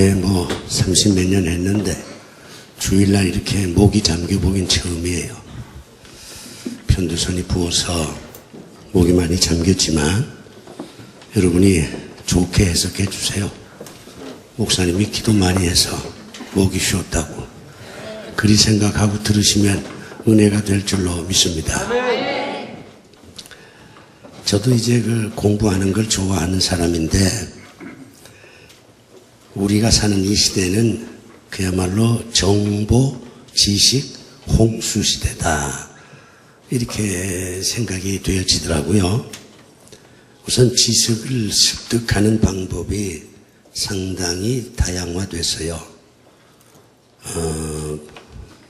교회 30몇 년 했는데 주일날 이렇게 목이 잠겨 보긴 처음이에요. 편두선이 부어서 목이 많이 잠겼지만 여러분이 좋게 해석해 주세요. 목사님이 기도 많이 해서 목이 쉬었다고 그리 생각하고 들으시면 은혜가 될 줄로 믿습니다. 저도 이제 공부하는 걸 좋아하는 사람인데 우리가 사는 이 시대는 그야말로 정보, 지식, 홍수 시대다. 이렇게 생각이 되어지더라고요. 우선 지식을 습득하는 방법이 상당히 다양화됐어요.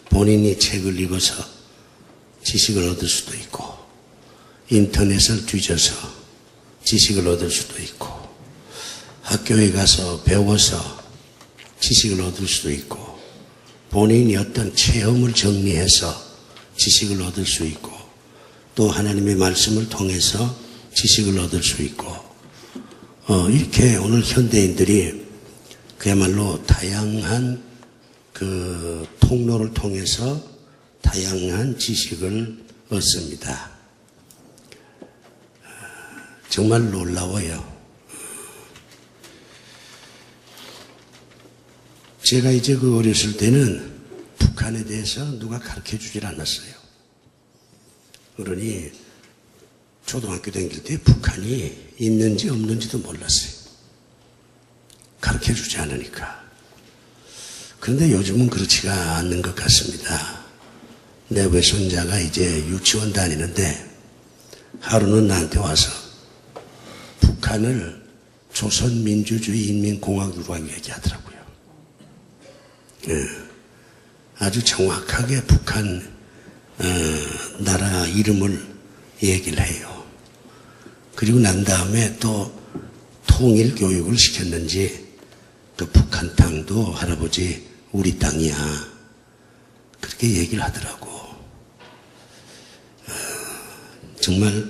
본인이 책을 읽어서 지식을 얻을 수도 있고, 인터넷을 뒤져서 지식을 얻을 수도 있고, 학교에 가서 배워서 지식을 얻을 수도 있고, 본인이 어떤 체험을 정리해서 지식을 얻을 수 있고, 또 하나님의 말씀을 통해서 지식을 얻을 수 있고, 이렇게 오늘 현대인들이 그야말로 다양한 통로를 통해서 다양한 지식을 얻습니다. 정말 놀라워요. 제가 이제 어렸을 때는 북한에 대해서 누가 가르쳐 주질 않았어요. 그러니 초등학교 다닐 때 북한이 있는지 없는지도 몰랐어요. 가르쳐 주지 않으니까. 그런데 요즘은 그렇지가 않는 것 같습니다. 내 외손자가 이제 유치원 다니는데 하루는 나한테 와서 북한을 조선민주주의 인민공화국으로 얘기하더라고요. 아주 정확하게 북한 나라 이름을 얘기를 해요. 그리고 난 다음에 또 통일 교육을 시켰는지 그 북한 땅도 할아버지 우리 땅이야. 그렇게 얘기를 하더라고. 정말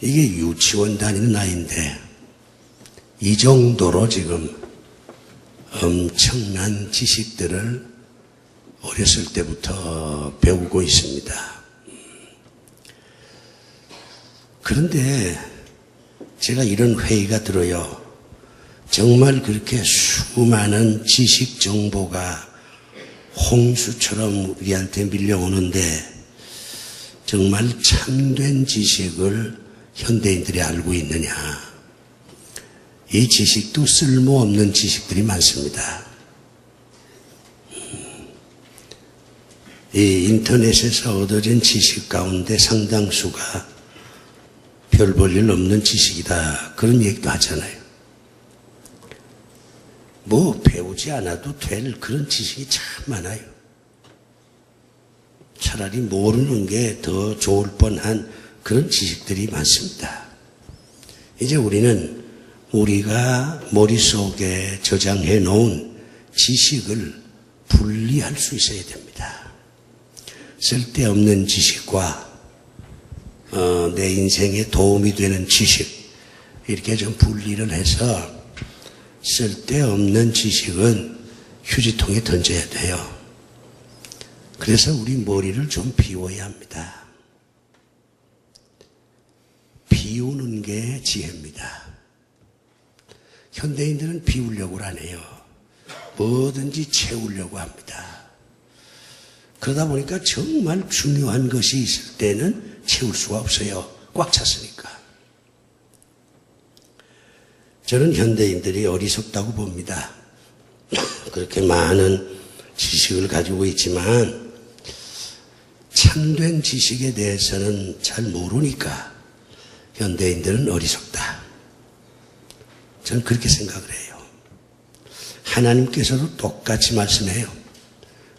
이게 유치원 다니는 아이인데 이 정도로 지금 엄청난 지식들을 어렸을 때부터 배우고 있습니다. 그런데 제가 이런 회의가 들어요. 정말 그렇게 수많은 지식 정보가 홍수처럼 우리한테 밀려오는데 정말 참된 지식을 현대인들이 알고 있느냐. 이 지식도 쓸모없는 지식들이 많습니다. 이 인터넷에서 얻어진 지식 가운데 상당수가 별 볼 일 없는 지식이다. 그런 얘기도 하잖아요. 배우지 않아도 될 그런 지식이 참 많아요. 차라리 모르는 게 더 좋을 뻔한 그런 지식들이 많습니다. 이제 우리는 우리가 머릿속에 저장해 놓은 지식을 분리할 수 있어야 됩니다. 쓸데없는 지식과 내 인생에 도움이 되는 지식, 이렇게 좀 분리를 해서 쓸데없는 지식은 휴지통에 던져야 돼요. 그래서 우리 머리를 좀 비워야 합니다. 비우는 게 지혜입니다. 현대인들은 비우려고 안 해요. 뭐든지 채우려고 합니다. 그러다 보니까 정말 중요한 것이 있을 때는 채울 수가 없어요. 꽉 찼으니까. 저는 현대인들이 어리석다고 봅니다. 그렇게 많은 지식을 가지고 있지만 참된 지식에 대해서는 잘 모르니까 현대인들은 어리석다. 저는 그렇게 생각을 해요. 하나님께서도 똑같이 말씀해요.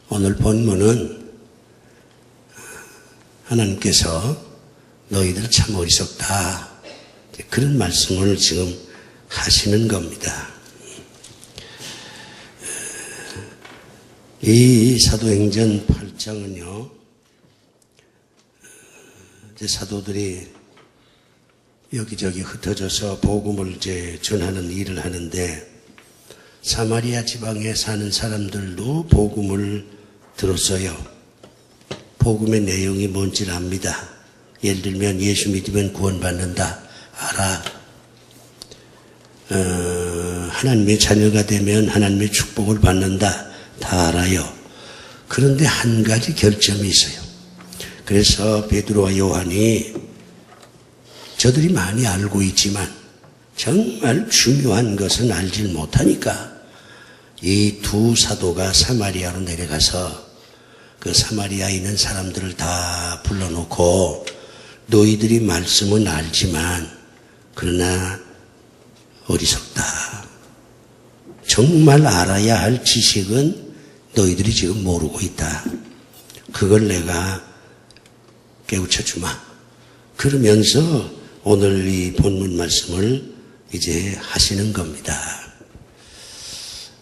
오늘 본문은 하나님께서 너희들 참 어리석다. 그런 말씀을 지금 하시는 겁니다. 이 사도행전 8장은요, 이제 사도들이 여기저기 흩어져서 복음을 이제 전하는 일을 하는데 사마리아 지방에 사는 사람들도 복음을 들었어요. 복음의 내용이 뭔지를 압니다. 예를 들면 예수 믿으면 구원받는다. 알아. 하나님의 자녀가 되면 하나님의 축복을 받는다. 다 알아요. 그런데 한 가지 결점이 있어요. 그래서 베드로와 요한이 저들이 많이 알고 있지만 정말 중요한 것은 알질 못하니까 이 두 사도가 사마리아로 내려가서 그 사마리아에 있는 사람들을 다 불러놓고 너희들이 말씀은 알지만 그러나 어리석다. 정말 알아야 할 지식은 너희들이 지금 모르고 있다. 그걸 내가 깨우쳐 주마. 그러면서 오늘 이 본문 말씀을 이제 하시는 겁니다.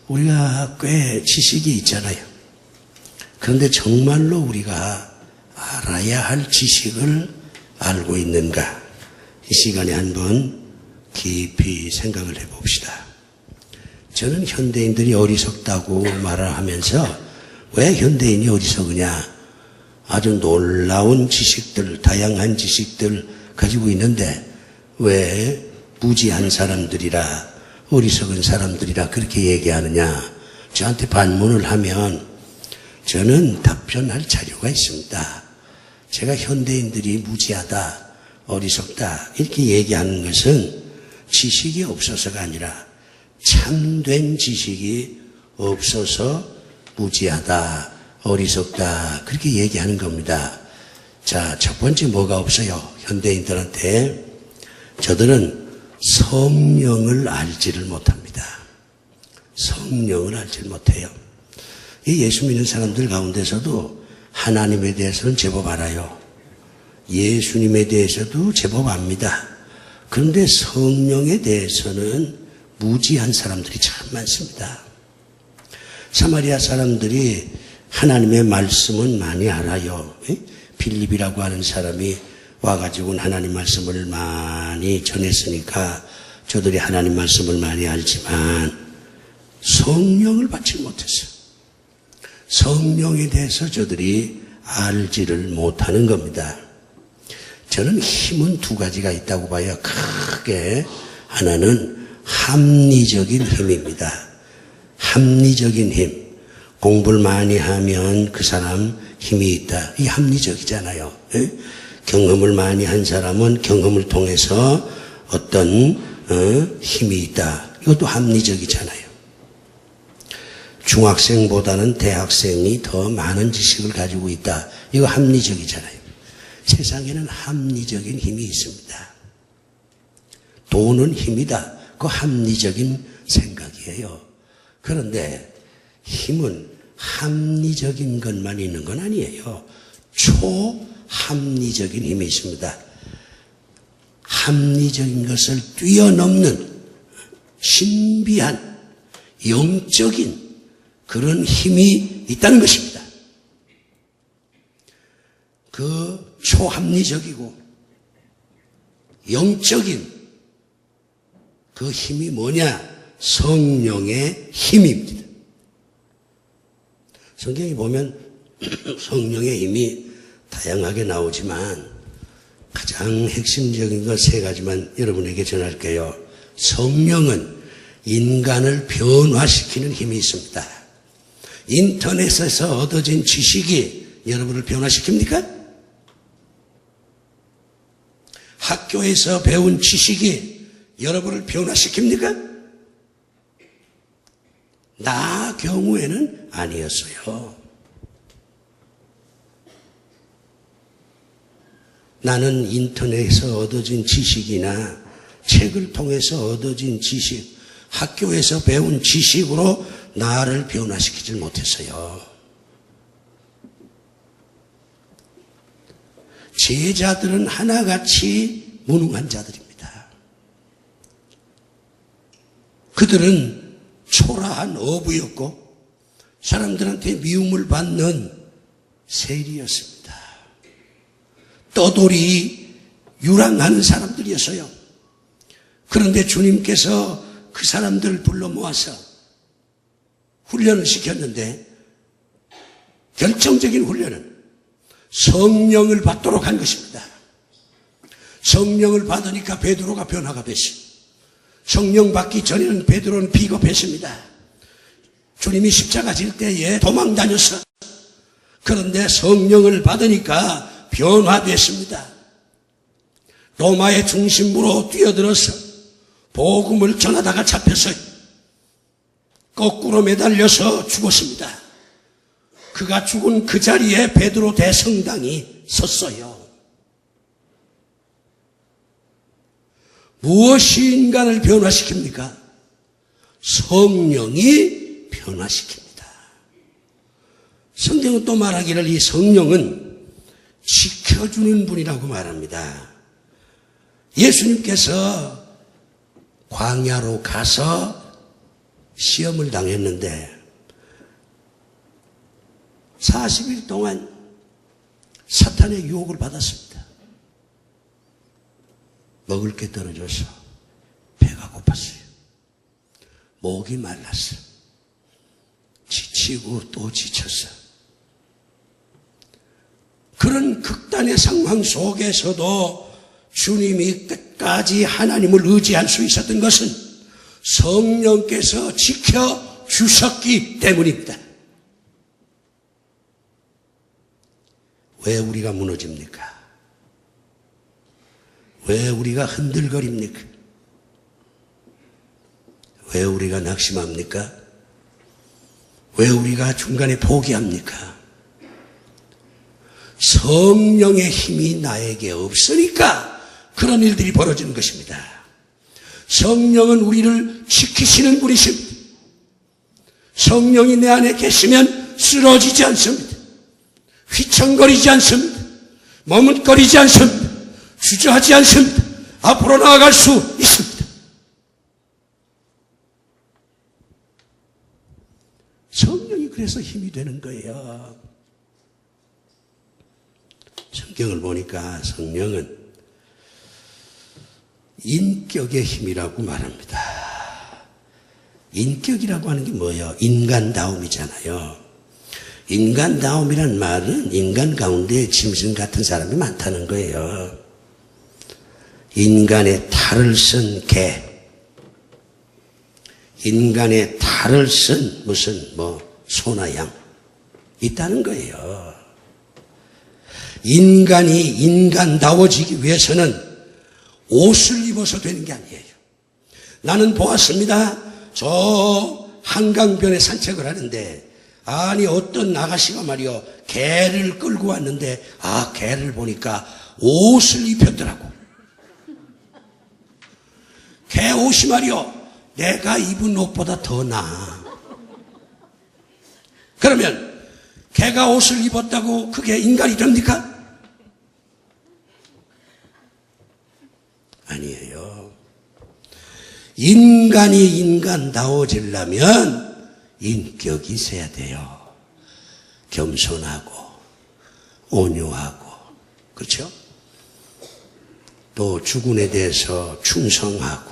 우리가 꽤 지식이 있잖아요. 그런데 정말로 우리가 알아야 할 지식을 알고 있는가? 이 시간에 한번 깊이 생각을 해봅시다. 저는 현대인들이 어리석다고 말을 하면서 왜 현대인이 어리석으냐? 아주 놀라운 지식들, 다양한 지식들 가지고 있는데 왜 무지한 사람들이라 어리석은 사람들이라 그렇게 얘기하느냐? 저한테 반문을 하면 저는 답변할 자료가 있습니다. 제가 현대인들이 무지하다, 어리석다 이렇게 얘기하는 것은 지식이 없어서가 아니라 참된 지식이 없어서 무지하다, 어리석다 그렇게 얘기하는 겁니다. 자, 첫 번째 뭐가 없어요? 현대인들한테 저들은 성령을 알지를 못합니다. 성령을 알지를 못해요. 이 예수 믿는 사람들 가운데서도 하나님에 대해서는 제법 알아요. 예수님에 대해서도 제법 압니다. 그런데 성령에 대해서는 무지한 사람들이 참 많습니다. 사마리아 사람들이 하나님의 말씀은 많이 알아요. 빌립이라고 하는 사람이 와가지고는 하나님 말씀을 많이 전했으니까 저들이 하나님 말씀을 많이 알지만 성령을 받지 못했어요. 성령에 대해서 저들이 알지를 못하는 겁니다. 저는 힘은 두 가지가 있다고 봐요. 크게 하나는 합리적인 힘입니다. 합리적인 힘. 공부를 많이 하면 그 사람 힘이 있다. 이 합리적이잖아요. 경험을 많이 한 사람은 경험을 통해서 어떤 힘이 있다. 이것도 합리적이잖아요. 중학생보다는 대학생이 더 많은 지식을 가지고 있다. 이거 합리적이잖아요. 세상에는 합리적인 힘이 있습니다. 돈은 힘이다. 그거 합리적인 생각이에요. 그런데 힘은 합리적인 것만 있는 건 아니에요. 초합리적인 힘이 있습니다. 합리적인 것을 뛰어넘는 신비한 영적인 그런 힘이 있다는 것입니다. 그 초합리적이고 영적인 그 힘이 뭐냐? 성령의 힘입니다. 성경에 보면 성령의 힘이 다양하게 나오지만 가장 핵심적인 것 세 가지만 여러분에게 전할게요. 성령은 인간을 변화시키는 힘이 있습니다. 인터넷에서 얻어진 지식이 여러분을 변화시킵니까? 학교에서 배운 지식이 여러분을 변화시킵니까? 나 경우에는 아니었어요. 나는 인터넷에서 얻어진 지식이나 책을 통해서 얻어진 지식, 학교에서 배운 지식으로 나를 변화시키지 못했어요. 제자들은 하나같이 무능한 자들입니다. 그들은 초라한 어부였고 사람들한테 미움을 받는 세리였습니다. 떠돌이 유랑하는 사람들이었어요. 그런데 주님께서 그 사람들을 불러 모아서 훈련을 시켰는데 결정적인 훈련은 성령을 받도록 한 것입니다. 성령을 받으니까 베드로가 변화가 됐습니다. 성령 받기 전에는 베드로는 비겁했습니다. 주님이 십자가 질 때에 도망 다녔어. 그런데 성령을 받으니까 변화됐습니다. 로마의 중심부로 뛰어들어서 복음을 전하다가 잡혀서 거꾸로 매달려서 죽었습니다. 그가 죽은 그 자리에 베드로 대성당이 섰어요. 무엇이 인간을 변화시킵니까? 성령이 변화시킵니다. 성경은 또 말하기를 이 성령은 지켜주는 분이라고 말합니다. 예수님께서 광야로 가서 시험을 당했는데 40일 동안 사탄의 유혹을 받았습니다. 먹을 게 떨어져서 배가 고팠어요. 목이 말랐어요. 지치고 또 지쳤어요. 그런 극단의 상황 속에서도 주님이 끝까지 하나님을 의지할 수 있었던 것은 성령께서 지켜주셨기 때문입니다. 왜 우리가 무너집니까? 왜 우리가 흔들거립니까? 왜 우리가 낙심합니까? 왜 우리가 중간에 포기합니까? 성령의 힘이 나에게 없으니까 그런 일들이 벌어지는 것입니다. 성령은 우리를 지키시는 분이십니다. 성령이 내 안에 계시면 쓰러지지 않습니다. 휘청거리지 않습니다. 머뭇거리지 않습니다. 주저하지 않습니다. 앞으로 나아갈 수 있습니다. 성령이 그래서 힘이 되는 거예요. 성경을 보니까 성령은 인격의 힘이라고 말합니다. 인격이라고 하는 게 뭐예요? 인간다움이잖아요. 인간다움이란 말은 인간 가운데 짐승 같은 사람이 많다는 거예요. 인간의 탈을 쓴 개, 인간의 탈을 쓴 무슨 소나 양 있다는 거예요. 인간이 인간다워지기 위해서는 옷을 입어서 되는 게 아니에요. 나는 보았습니다. 저 한강변에 산책을 하는데 아니 어떤 아가씨가 말이요 개를 끌고 왔는데 개를 보니까 옷을 입혔더라고. 개 옷이 말이요 내가 입은 옷보다 더 나아. 그러면 개가 옷을 입었다고 그게 인간이 됩니까? 아니에요. 인간이 인간다워지려면 인격이 있어야 돼요. 겸손하고 온유하고 그렇죠? 또 주군에 대해서 충성하고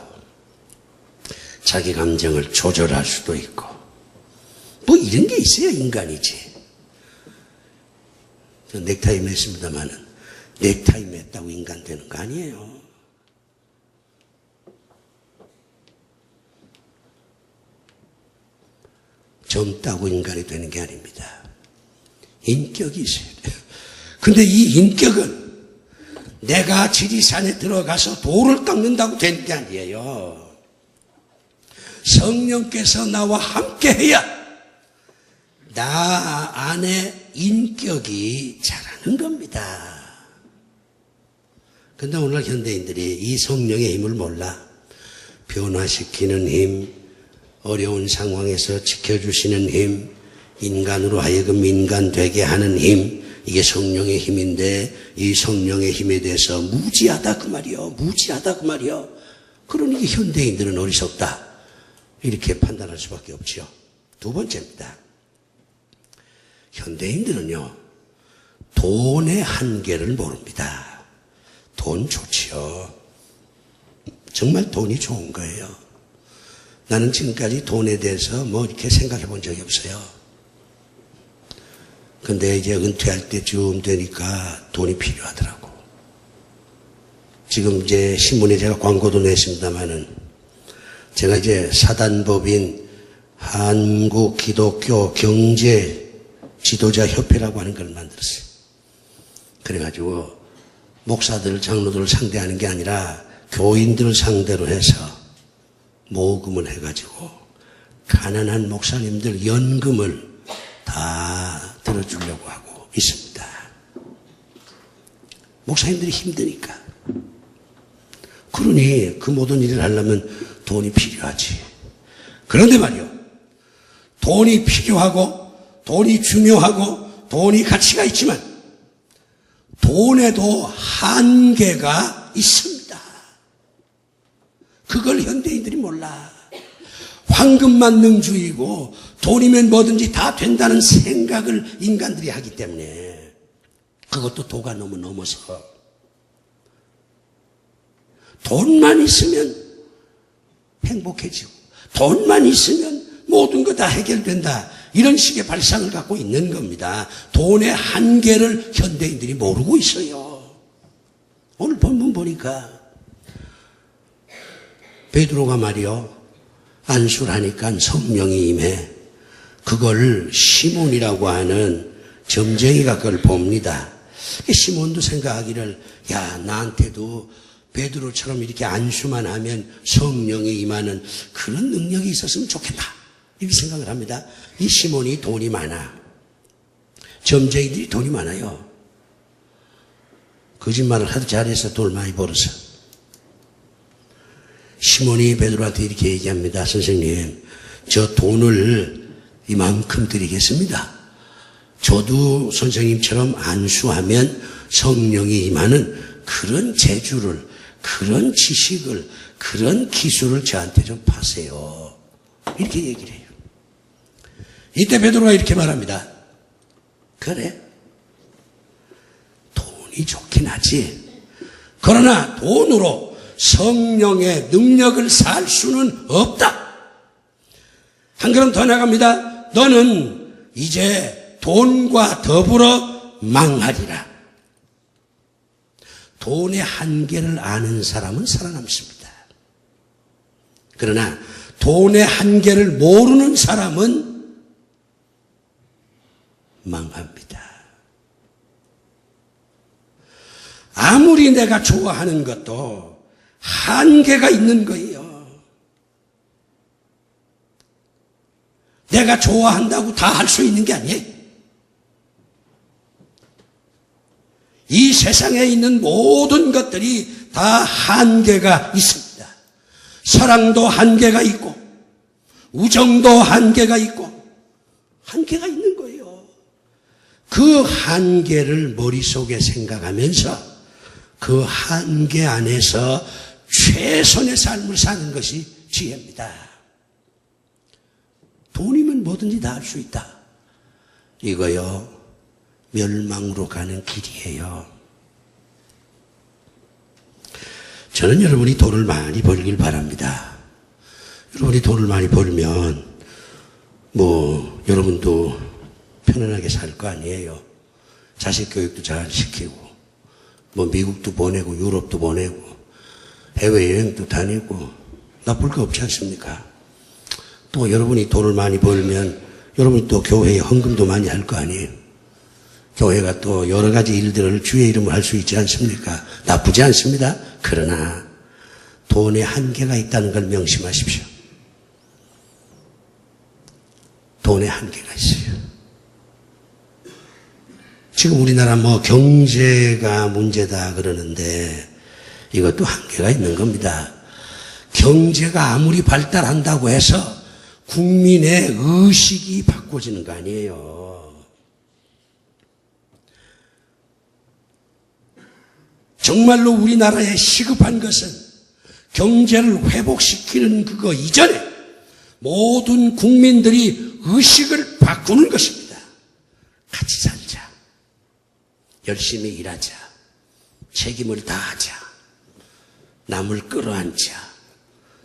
자기 감정을 조절할 수도 있고 이런 게 있어야 인간이지. 저 넥타이 맸습니다만은 넥타이 맸다고 인간 되는 거 아니에요. 젊다고 인간이 되는 게 아닙니다. 인격이 있어야 돼요. 근데 이 인격은 내가 지리산에 들어가서 돌을 깎는다고 되는 게 아니에요. 성령께서 나와 함께 해야 나 안에 인격이 자라는 겁니다. 근데 오늘 현대인들이 이 성령의 힘을 몰라. 변화시키는 힘, 어려운 상황에서 지켜주시는 힘, 인간으로 하여금 인간 되게 하는 힘, 이게 성령의 힘인데 이 성령의 힘에 대해서 무지하다 그 말이요. 무지하다 그 말이요. 그러니 현대인들은 어리석다. 이렇게 판단할 수밖에 없죠. 두 번째입니다. 현대인들은요. 돈의 한계를 모릅니다. 돈 좋지요. 정말 돈이 좋은 거예요. 나는 지금까지 돈에 대해서 뭐 이렇게 생각해 본 적이 없어요. 근데 이제 은퇴할 때쯤 되니까 돈이 필요하더라고. 지금 이제 신문에 제가 광고도 냈습니다만은 제가 이제 사단법인 한국기독교 경제 지도자 협회라고 하는 걸 만들었어요. 그래가지고 목사들, 장로들을 상대하는 게 아니라 교인들을 상대로 해서 모금을 해가지고 가난한 목사님들 연금을 다 들어주려고 하고 있습니다. 목사님들이 힘드니까. 그러니 그 모든 일을 하려면 돈이 필요하지. 그런데 말이요. 돈이 필요하고 돈이 중요하고 돈이 가치가 있지만 돈에도 한계가 있습니다. 그걸 현대인들이 몰라. 황금만능주의고 돈이면 뭐든지 다 된다는 생각을 인간들이 하기 때문에 그것도 도가 너무 넘어서 돈만 있으면 행복해지고 돈만 있으면 모든 거 다 해결된다. 이런 식의 발상을 갖고 있는 겁니다. 돈의 한계를 현대인들이 모르고 있어요. 오늘 본문 보니까 베드로가 말이요. 안수를 하니까 성령이 임해. 그걸 시몬이라고 하는 점쟁이가 그걸 봅니다. 시몬도 생각하기를 야 나한테도 베드로처럼 이렇게 안수만 하면 성령이 임하는 그런 능력이 있었으면 좋겠다. 이렇게 생각을 합니다. 이 시몬이 돈이 많아. 점쟁이들이 돈이 많아요. 거짓말을 하도 잘해서 돈을 많이 벌어서. 시몬이 베드로한테 이렇게 얘기합니다. 선생님, 저 돈을 이만큼 드리겠습니다. 저도 선생님처럼 안수하면 성령이 임하는 그런 재주를, 그런 지식을, 그런 기술을 저한테 좀 파세요. 이렇게 얘기를 해요. 이때 베드로가 이렇게 말합니다. 그래, 돈이 좋긴 하지. 그러나 돈으로 성령의 능력을 살 수는 없다. 한 걸음 더 나갑니다. 너는 이제 돈과 더불어 망하리라. 돈의 한계를 아는 사람은 살아남습니다. 그러나 돈의 한계를 모르는 사람은 망합니다. 아무리 내가 좋아하는 것도 한계가 있는 거예요. 내가 좋아한다고 다 할 수 있는 게 아니에요. 이 세상에 있는 모든 것들이 다 한계가 있습니다. 사랑도 한계가 있고 우정도 한계가 있고 한계가 있는 거예요. 그 한계를 머릿속에 생각하면서 그 한계 안에서 최선의 삶을 사는 것이 지혜입니다. 돈이면 뭐든지 다 할 수 있다. 이거요, 멸망으로 가는 길이에요. 저는 여러분이 돈을 많이 벌길 바랍니다. 여러분이 돈을 많이 벌면 여러분도 편안하게 살 거 아니에요. 자식 교육도 잘 시키고 미국도 보내고 유럽도 보내고 해외여행도 다니고 나쁠 거 없지 않습니까? 또 여러분이 돈을 많이 벌면 여러분이 또 교회에 헌금도 많이 할 거 아니에요. 교회가 또 여러 가지 일들을 주의 이름으로 할 수 있지 않습니까? 나쁘지 않습니다. 그러나 돈에 한계가 있다는 걸 명심하십시오. 돈에 한계가 있어요. 지금 우리나라 경제가 문제다 그러는데 이것도 한계가 있는 겁니다. 경제가 아무리 발달한다고 해서 국민의 의식이 바꿔지는 거 아니에요. 정말로 우리나라에 시급한 것은 경제를 회복시키는 그거 이전에 모든 국민들이 의식을 바꾸는 것입니다. 같이 살자. 열심히 일하자. 책임을 다하자. 남을 끌어안자.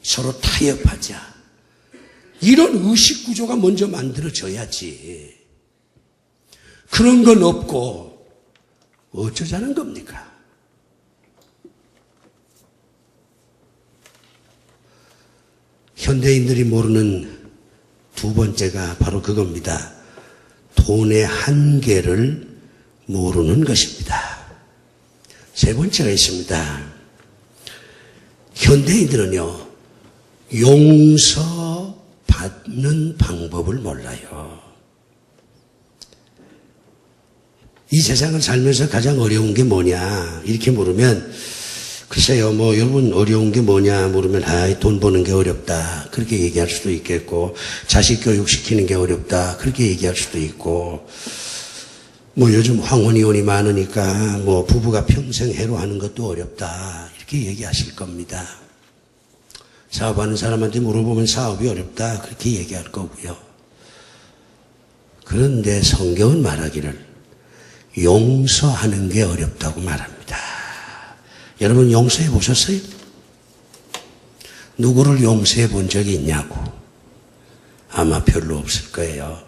서로 타협하자. 이런 의식 구조가 먼저 만들어져야지. 그런 건 없고 어쩌자는 겁니까? 현대인들이 모르는 두 번째가 바로 그겁니다. 돈의 한계를 모르는 것입니다. 세 번째가 있습니다. 현대인들은요, 용서받는 방법을 몰라요. 이 세상을 살면서 가장 어려운 게 뭐냐 이렇게 물으면 글쎄요, 여러분 어려운 게 뭐냐 물으면 돈 버는 게 어렵다 그렇게 얘기할 수도 있겠고, 자식 교육시키는 게 어렵다 그렇게 얘기할 수도 있고, 요즘 황혼이혼이 많으니까 부부가 평생 해로하는 것도 어렵다 이렇게 얘기하실 겁니다. 사업하는 사람한테 물어보면 사업이 어렵다 그렇게 얘기할 거고요. 그런데 성경은 말하기를 용서하는 게 어렵다고 말합니다. 여러분 용서해 보셨어요? 누구를 용서해 본 적이 있냐고? 아마 별로 없을 거예요.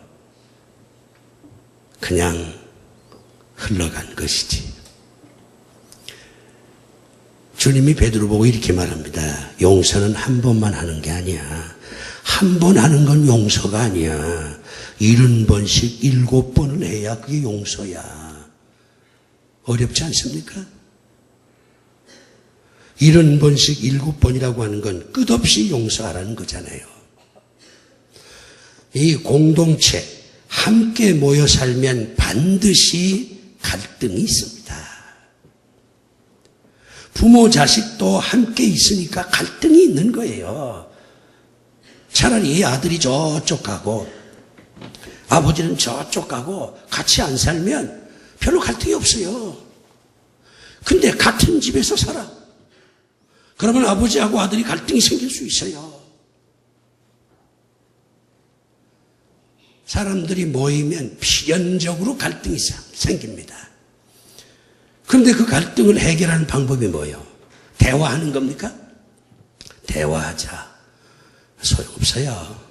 그냥 흘러간 것이지. 주님이 베드로 보고 이렇게 말합니다. 용서는 한 번만 하는 게 아니야. 한 번 하는 건 용서가 아니야. 70번씩 7번을 해야 그게 용서야. 어렵지 않습니까? 70번씩 7번이라고 하는 건 끝없이 용서하라는 거잖아요. 이 공동체 함께 모여 살면 반드시 갈등이 있습니다. 부모 자식도 함께 있으니까 갈등이 있는 거예요. 차라리 아들이 저쪽 가고 아버지는 저쪽 가고 같이 안 살면 별로 갈등이 없어요. 근데 같은 집에서 살아. 그러면 아버지하고 아들이 갈등이 생길 수 있어요. 사람들이 모이면 필연적으로 갈등이 생깁니다. 그런데 그 갈등을 해결하는 방법이 뭐예요? 대화하는 겁니까? 대화하자. 소용없어요.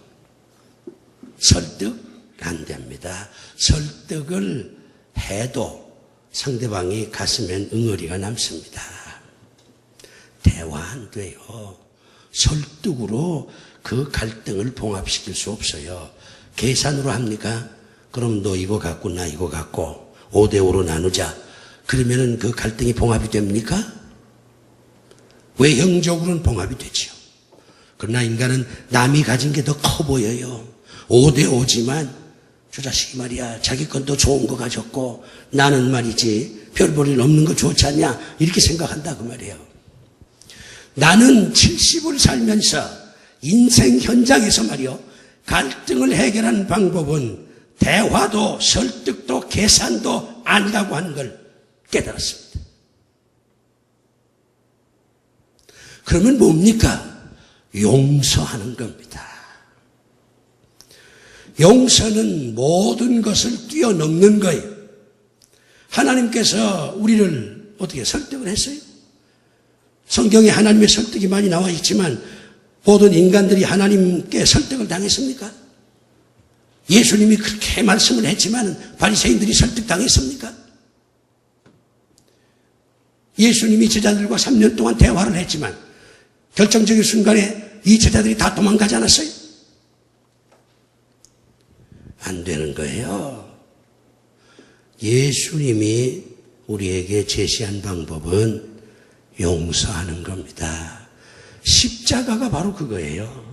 설득 안 됩니다. 설득을 해도 상대방이 가슴엔 응어리가 남습니다. 대화 안 돼요. 설득으로 그 갈등을 봉합시킬 수 없어요. 계산으로 합니까? 그럼 너 이거 갖고 나 이거 갖고 5대5로 나누자. 그러면은 그 갈등이 봉합이 됩니까? 외형적으로는 봉합이 되죠. 그러나 인간은 남이 가진 게 더 커 보여요. 5대5지만 저 자식이 말이야 자기 건 더 좋은 거 가졌고 나는 말이지 별 볼 일 없는 거 좋지 않냐 이렇게 생각한다 그 말이에요. 나는 70을 살면서 인생 현장에서 말이요 갈등을 해결하는 방법은 대화도 설득도 계산도 아니라고 하는 걸 깨달았습니다. 그러면 뭡니까? 용서하는 겁니다. 용서는 모든 것을 뛰어넘는 거예요. 하나님께서 우리를 어떻게 설득을 했어요? 성경에 하나님의 설득이 많이 나와 있지만 모든 인간들이 하나님께 설득을 당했습니까? 예수님이 그렇게 말씀을 했지만 바리새인들이 설득당했습니까? 예수님이 제자들과 3년 동안 대화를 했지만 결정적인 순간에 이 제자들이 다 도망가지 않았어요? 안 되는 거예요. 예수님이 우리에게 제시한 방법은 용서하는 겁니다. 십자가가 바로 그거예요.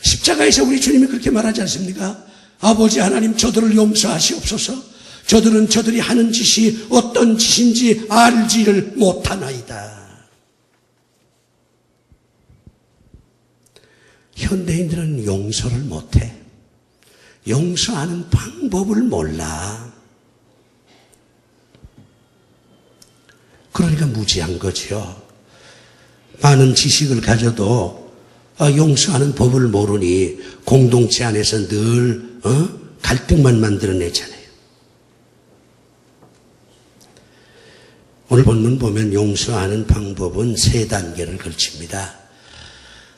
십자가에서 우리 주님이 그렇게 말하지 않습니까? 아버지 하나님 저들을 용서하시옵소서. 저들은 저들이 하는 짓이 어떤 짓인지 알지를 못하나이다. 현대인들은 용서를 못해. 용서하는 방법을 몰라. 그러니까 무지한 거죠. 많은 지식을 가져도 용서하는 법을 모르니 공동체 안에서 늘 갈등만 만들어내잖아요. 오늘 본문 보면 용서하는 방법은 3단계를 걸칩니다.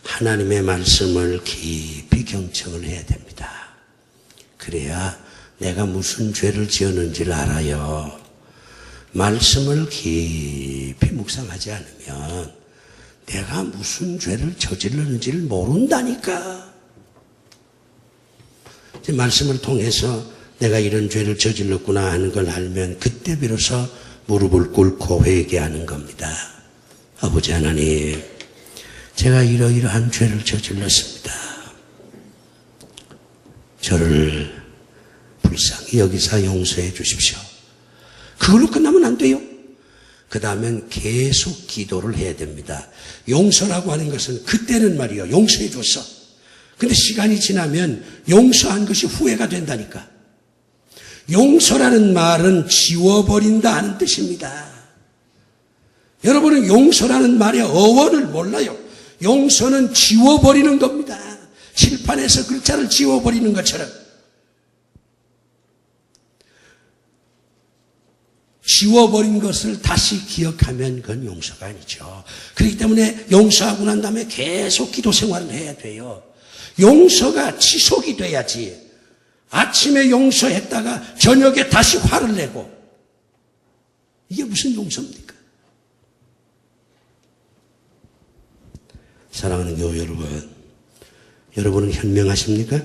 하나님의 말씀을 깊이 경청을 해야 됩니다. 그래야 내가 무슨 죄를 지었는지를 알아요. 말씀을 깊이 묵상하지 않으면 내가 무슨 죄를 저질렀는지를 모른다니까. 이제 말씀을 통해서 내가 이런 죄를 저질렀구나 하는 걸 알면 그때 비로소 무릎을 꿇고 회개하는 겁니다. 아버지 하나님, 제가 이러이러한 죄를 저질렀습니다. 저를 불쌍히 여기사 용서해 주십시오. 그걸로 끝나면 안 돼요. 그 다음엔 계속 기도를 해야 됩니다. 용서라고 하는 것은 그때는 말이요, 용서해 줬어. 근데 시간이 지나면 용서한 것이 후회가 된다니까. 용서라는 말은 지워버린다 하는 뜻입니다. 여러분은 용서라는 말의 어원을 몰라요. 용서는 지워버리는 겁니다. 칠판에서 글자를 지워버리는 것처럼. 지워버린 것을 다시 기억하면 그건 용서가 아니죠. 그렇기 때문에 용서하고 난 다음에 계속 기도 생활을 해야 돼요. 용서가 지속이 돼야지. 아침에 용서했다가 저녁에 다시 화를 내고, 이게 무슨 용서입니까? 사랑하는 교회 여러분, 여러분은 현명하십니까?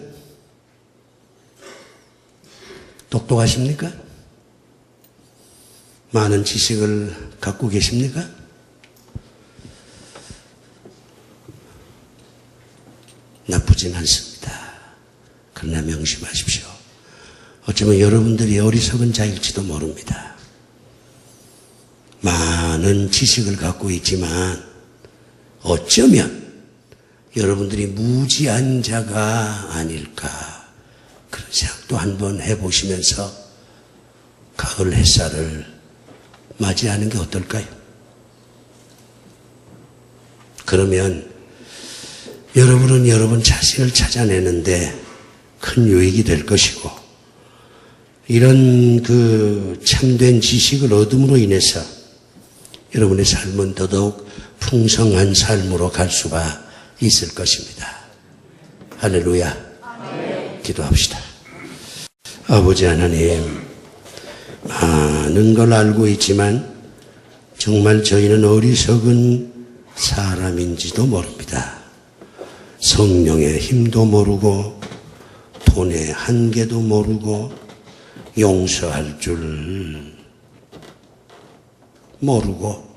똑똑하십니까? 많은 지식을 갖고 계십니까? 나쁘진 않습니다. 그러나 명심하십시오. 어쩌면 여러분들이 어리석은 자일지도 모릅니다. 많은 지식을 갖고 있지만 어쩌면 여러분들이 무지한 자가 아닐까, 그런 생각도 한번 해보시면서 가을 햇살을 맞이하는 게 어떨까요? 그러면 여러분은 여러분 자신을 찾아내는데 큰 유익이 될 것이고, 이런 그 참된 지식을 얻음으로 인해서 여러분의 삶은 더더욱 풍성한 삶으로 갈 수가 있을 것입니다. 할렐루야. 아멘. 기도합시다. 아버지 하나님, 많은 걸 알고 있지만 정말 저희는 어리석은 사람인지도 모릅니다. 성령의 힘도 모르고 돈의 한계도 모르고 용서할 줄 모르고,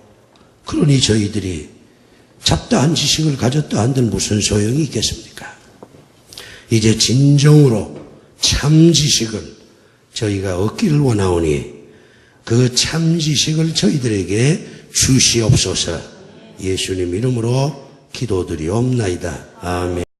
그러니 저희들이 잡다한 지식을 가졌다 한들 무슨 소용이 있겠습니까? 이제 진정으로 참 지식을 저희가 얻기를 원하오니 그 참 지식을 저희들에게 주시옵소서. 예수님 이름으로 기도드리옵나이다. 아멘.